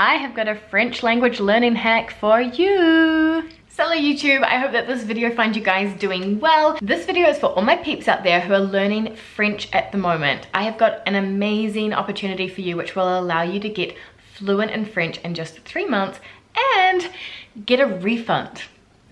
I have got a French language learning hack for you. Salut YouTube, I hope that this video finds you guys doing well. This video is for all my peeps out there who are learning French at the moment. I have got an amazing opportunity for you which will allow you to get fluent in French in just 3 months and get a refund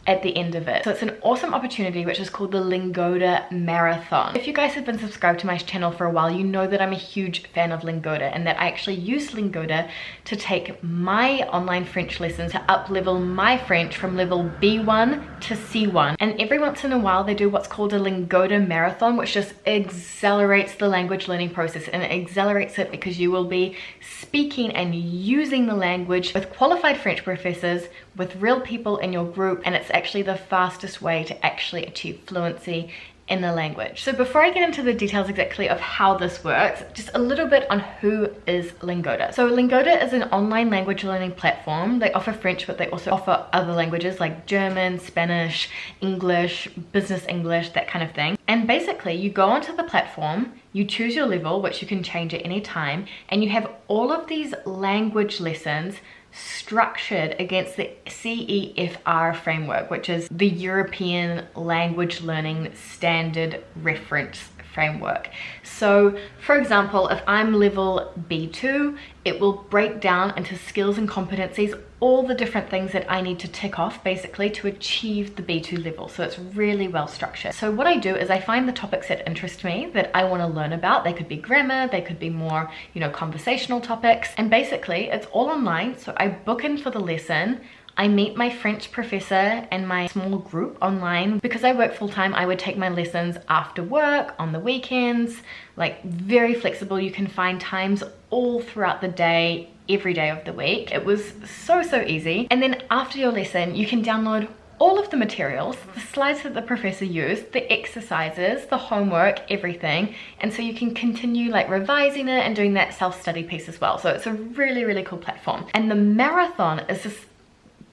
at the end of it. So it's an awesome opportunity which is called the Lingoda Marathon. If you guys have been subscribed to my channel for a while, you know that I'm a huge fan of Lingoda and that I actually use Lingoda to take my online French lessons to up level my French from level B1 to C1. And every once in a while they do what's called a Lingoda Marathon, which just accelerates the language learning process, and it accelerates it because you will be speaking and using the language with qualified French professors, with real people in your group, and it's actually the fastest way to actually achieve fluency in the language. So before I get into the details exactly of how this works, just a little bit on who is Lingoda. So Lingoda is an online language learning platform. They offer French, but they also offer other languages like German, Spanish, English, business English, that kind of thing. And basically you go onto the platform, you choose your level, which you can change at any time, and you have all of these language lessons structured against the CEFR framework, which is the European Language Learning Standard Reference Framework. So for example, if I'm level B2, it will break down into skills and competencies, all the different things that I need to tick off basically to achieve the B2 level. So it's really well structured. So what I do is I find the topics that interest me, that I want to learn about. They could be grammar, they could be more, conversational topics, and basically it's all online. So I book in for the lesson, I meet my French professor and my small group online. Because I work full-time, I would take my lessons after work, on the weekends, like very flexible. You can find times all throughout the day, every day of the week. It was so easy. And then after your lesson, you can download all of the materials, the slides that the professor used, the exercises, the homework, everything. And so you can continue like revising it and doing that self-study piece as well. So it's a really cool platform. And the marathon is this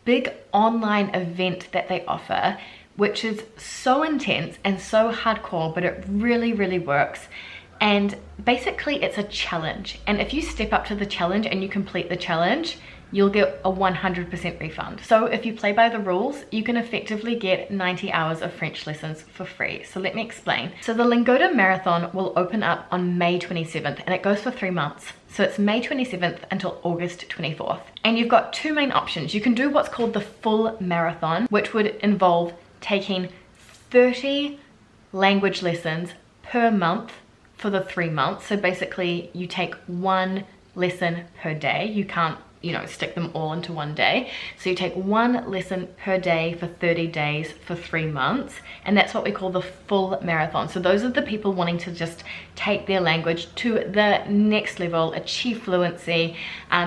big online event that they offer, which is so intense and so hardcore, but it really works. And basically it's a challenge, and if you step up to the challenge and you complete the challenge, you'll get a 100% refund. So if you play by the rules, you can effectively get 90 hours of French lessons for free. So let me explain. So the Lingoda Marathon will open up on May 27th and it goes for 3 months. So it's May 27th until August 24th. And you've got two main options. You can do what's called the full marathon, which would involve taking 30 language lessons per month for the 3 months. So basically you take one lesson per day. You can't stick them all into one day. So you take one lesson per day for 30 days for 3 months, and that's what we call the full marathon. So those are the people wanting to just take their language to the next level, achieve fluency.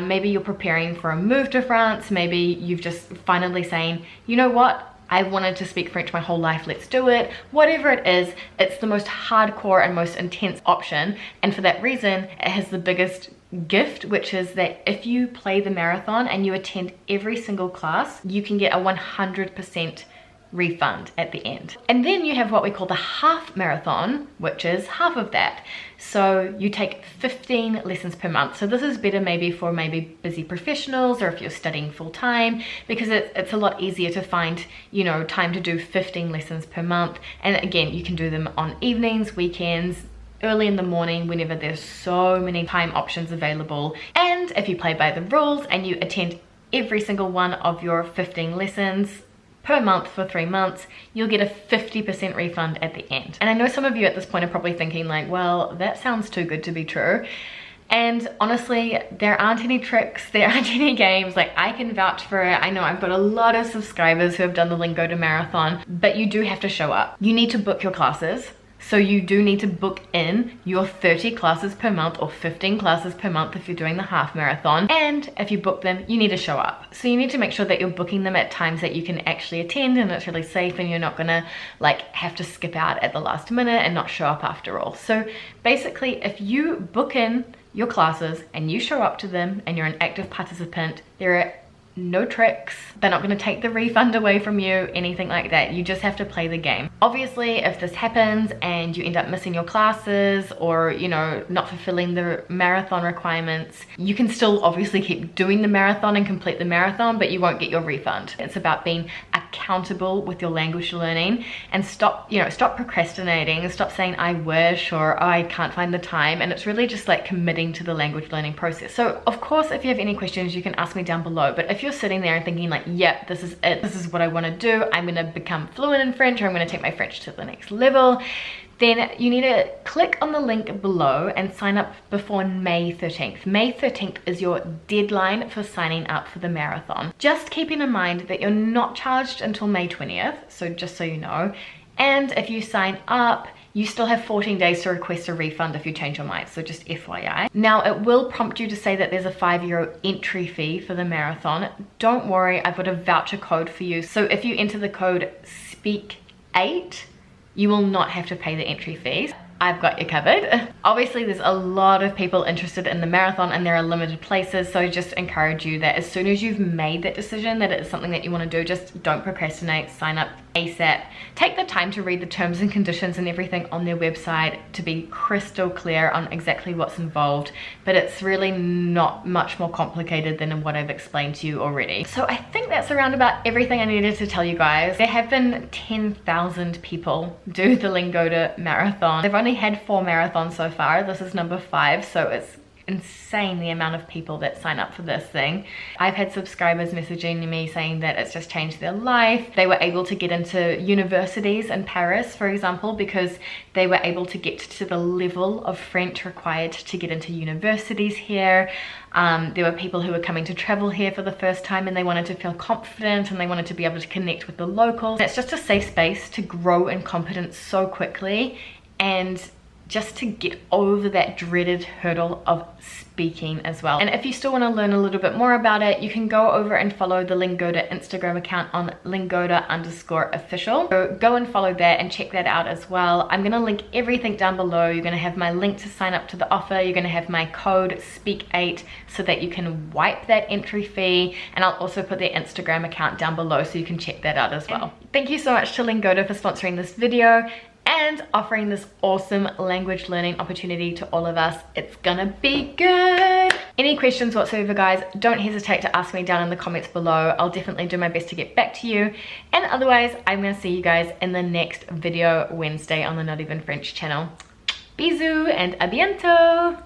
Maybe you're preparing for a move to France. Maybe you've just finally saying, you know what? I wanted to speak French my whole life, let's do it. Whatever it is, it's the most hardcore and most intense option. And for that reason, it has the biggest gift, which is that if you play the marathon and you attend every single class, you can get a 100% refund at the end. And then you have what we call the half marathon, which is half of that. So you take 15 lessons per month. So this is better maybe for busy professionals, or if you're studying full time, because it's a lot easier to find, time to do 15 lessons per month. And again, you can do them on evenings, weekends, early in the morning, whenever there's so many time options available. And if you play by the rules and you attend every single one of your 15 lessons per month for 3 months, you'll get a 50% refund at the end. And I know some of you at this point are probably thinking like, well, that sounds too good to be true. And honestly, there aren't any tricks, there aren't any games. Like, I can vouch for it. I know I've got a lot of subscribers who have done the Lingoda Marathon, but you do have to show up. You need to book your classes. So you do need to book in your 30 classes per month or 15 classes per month if you're doing the half marathon. And if you book them, you need to show up. So you need to make sure that you're booking them at times that you can actually attend and it's really safe, and you're not gonna like have to skip out at the last minute and not show up after all. So basically, if you book in your classes and you show up to them and you're an active participant, there are no tricks. They're not going to take the refund away from you, anything like that. You just have to play the game. Obviously, if this happens and you end up missing your classes or, you know, not fulfilling the marathon requirements, you can still obviously keep doing the marathon and complete the marathon, but you won't get your refund. It's about being accountable with your language learning and stop procrastinating and stop saying I wish or oh, I can't find the time. And it's really just like committing to the language learning process. So of course, if you have any questions, you can ask me down below. But if you're sitting there and thinking like, yeah, this is it, this is what I want to do, I'm going to become fluent in French, or I'm going to take my French to the next level, then you need to click on the link below and sign up before May 13th. May 13th is your deadline for signing up for the marathon. Just keeping in mind that you're not charged until May 20th, so just so you know. And if you sign up, you still have 14 days to request a refund if you change your mind, so just FYI. Now, it will prompt you to say that there's a €5 entry fee for the marathon. Don't worry, I've got a voucher code for you. So if you enter the code SPEAK8, you will not have to pay the entry fees. I've got you covered. Obviously, there's a lot of people interested in the marathon and there are limited places, so just encourage you that as soon as you've made that decision that it's something that you want to do, just don't procrastinate, sign up ASAP. Take the time to read the terms and conditions and everything on their website to be crystal clear on exactly what's involved, but it's really not much more complicated than what I've explained to you already. So I think that's around about everything I needed to tell you guys. There have been 10,000 people do the Lingoda Marathon. They've only had 4 marathons so far. This is number 5, so it's insane the amount of people that sign up for this thing. I've had subscribers messaging me saying that it's just changed their life. They were able to get into universities in Paris, for example, because they were able to get to the level of French required to get into universities here. There were people who were coming to travel here for the first time and they wanted to feel confident and they wanted to be able to connect with the locals. It's just a safe space to grow in competence so quickly and just to get over that dreaded hurdle of speaking as well. And if you still want to learn a little bit more about it, you can go over and follow the Lingoda Instagram account on Lingoda_official. So go and follow that and check that out as well. I'm going to link everything down below. You're going to have my link to sign up to the offer. You're going to have my code SPEAK8 so that you can wipe that entry fee. And I'll also put their Instagram account down below so you can check that out as well. Thank you so much to Lingoda for sponsoring this video and offering this awesome language learning opportunity to all of us. It's gonna be good. Any questions whatsoever, guys, don't hesitate to ask me down in the comments below. I'll definitely do my best to get back to you. And otherwise, I'm gonna see you guys in the next video Wednesday on the Not Even French channel. Bisous and à bientôt!